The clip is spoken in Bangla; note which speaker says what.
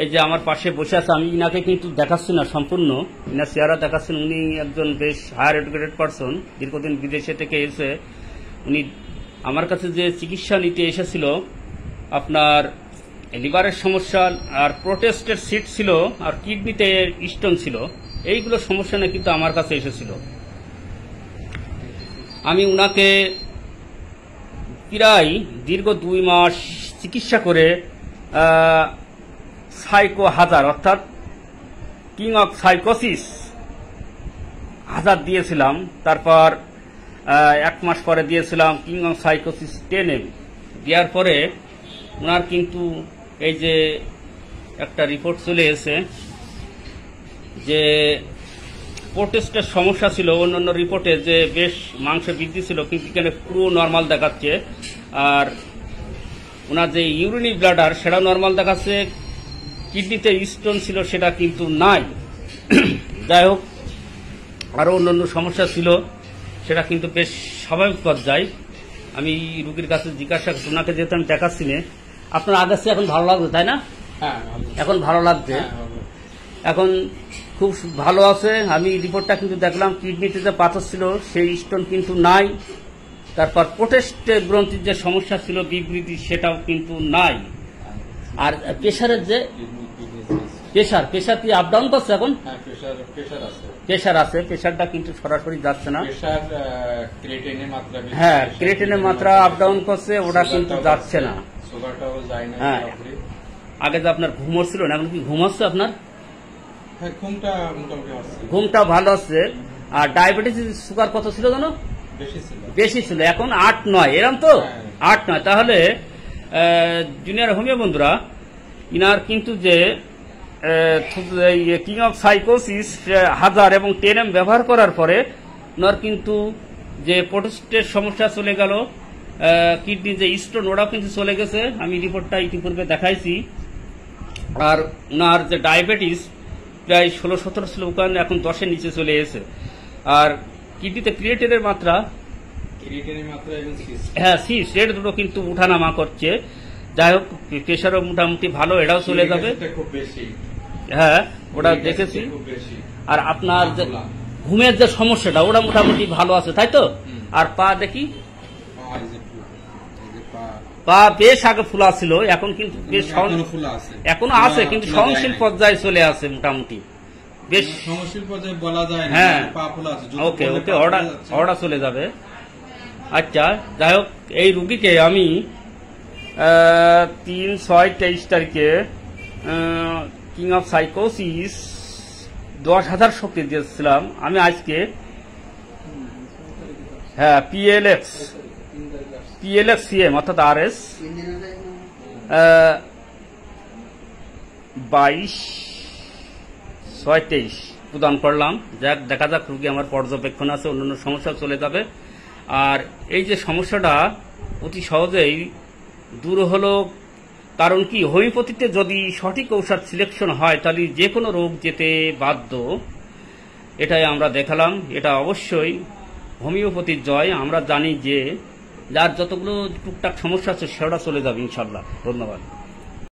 Speaker 1: এই যে আমার পাশে বসে আছে, আমি ইনাকে কিন্তু দেখাচ্ছি না সম্পূর্ণ, ইনার চেহারা দেখাচ্ছেন। উনি একজন বেশ হায়ার এডুকেটেড পারসন, দীর্ঘদিন বিদেশে থেকে এসে উনি আমার কাছে যে চিকিৎসা নিতে এসেছিল, আপনার লিভারের সমস্যা আর প্রোটেস্টের সিট ছিল আর কিডনিতে স্টোন ছিল, এইগুলো সমস্যা নিয়ে কিন্তু আমার কাছে এসেছিল। আমি উনাকে প্রায় দীর্ঘ 2 মাস চিকিৎসা করে সাইকো হাজার অর্থাৎ কিং অফ সাইকোসিস 1000 দিয়েছিলাম। তারপর 1 মাস পরে দিয়েছিলাম কিং অফ সাইকোসিস 10M। দেওয়ার পরে ওনার কিন্তু এই যে একটা রিপোর্ট চলে এসে যে প্রোটেস্টের সমস্যা ছিল, অন্যান্য রিপোর্টে যে বেশ মাংস বৃদ্ধি ছিল, কিন্তু এখানে পুরো নর্মাল দেখাচ্ছে। আর ওনার যে ইউরিনি ব্লাডার সেটা নর্মাল দেখাচ্ছে, কিডনিতে স্টোন ছিল সেটা কিন্তু নাই। যাই হোক, আরও অন্যান্য সমস্যা ছিল, সেটা কিন্তু বেশ স্বাভাবিক পর্যায়ে। আমি রুগীর কাছে জিজ্ঞাসা করছি, ওনাকে যেহেতু আমি দেখাচ্ছি না, আপনার আগের চেয়ে এখন ভালো লাগছে তাই না? এখন ভালো লাগছে, এখন খুব ভালো আছে। আমি রিপোর্টটা কিন্তু দেখলাম, কিডনিতে যে পাথর ছিল সেই স্টোন কিন্তু নাই। তারপর প্রোটেস্টের গ্রন্থির যে সমস্যা ছিল বিবৃতি, সেটাও কিন্তু নাই। আর প্রেশারের যে প্রেশার কি আপ ডাউন করছে এখন? প্রেশার আছে, প্রেশারটা কিন্তু সরাসরি যাচ্ছে না। হ্যাঁ, ক্রিয়েটিনের মাত্রা আপ ডাউন করছে, ওটা কিন্তু যাচ্ছে না। হ্যাঁ, আগে যে আপনার ঘুম হচ্ছিল না, এখন কি ঘুম হচ্ছে আপনার? ঘুমটা ভালো আছে। আর ডায়াবেটিস সুগার কত ছিল জানো? বেশি ছিল, এখন 8-9 এরকম তো 8-9। তাহলে জুনিয়র হোমিও বন্ধুরা, ইনার কিন্তু যে কিং অফ সাইকোসিস 1000 এবং 10M ব্যবহার করার পরে ওনার কিন্তু যে প্রোটেস্টের সমস্যা চলে গেল, কিডনি যে স্টোন ওটাও কিন্তু চলে গেছে। আমি রিপোর্টটা ইতিপূর্বে দেখাইছি। আর ওনার যে ডায়াবেটিস প্রায় 16-17 ছিল, ওখানে এখন 10-এর নিচে চলে এসেছে। আর কিডনিতে ক্রিয়েটিনের মাত্রা হ্যাঁ সিস রেট দুটো কিন্তু উঠানামা করছে। যাই হোক, প্রেশারও মোটামুটি ভালো, এটাও চলে যাবে। হ্যাঁ, ওটা দেখেছি। আর আপনার যে ঘুমের যে সমস্যাটা, ওটা মোটামুটি ভালো আছে, তাই তো? আর পা দেখি, পা বেশ আগে ফুলা ছিল, এখন কিন্তু বেশ এখনো আছে, কিন্তু সহনশীল পর্যায়ে চলে আসে মোটামুটি, বেশ সহনশীল পর্যায়ে বলা যায়। হ্যাঁ, ওকে ওকে, অর্ডার চলে যাবে। আচ্ছা, যাই হোক, এই রুগীকে আমি 3/6/23 তারিখে কিং অফ সাইকোসিস 10,000 শক্তি দিয়েছিলাম। আমি আজকে হ্যাঁ PLX-CM অর্থাৎ RS 22/6/23 প্রদান করলাম। যাক, দেখা যাক, রুগী আমার পর্যবেক্ষণ আছে, অন্যান্য সমস্যা চলে যাবে। আর এই যে সমস্যাটা অতি সহজেই দূর হলো, কারণ কি, হোমিওপ্যাথিতে যদি সঠিক ঔষধ সিলেকশন হয় তাহলে যে কোনো রোগ যেতে বাধ্য। এটাই আমরা দেখালাম। এটা অবশ্যই হোমিওপ্যাথির জয়। আমরা জানি যে যার যতগুলো টুকটাক সমস্যা আছে সেটা চলে যাবে ইনশাল্লাহ। ধন্যবাদ।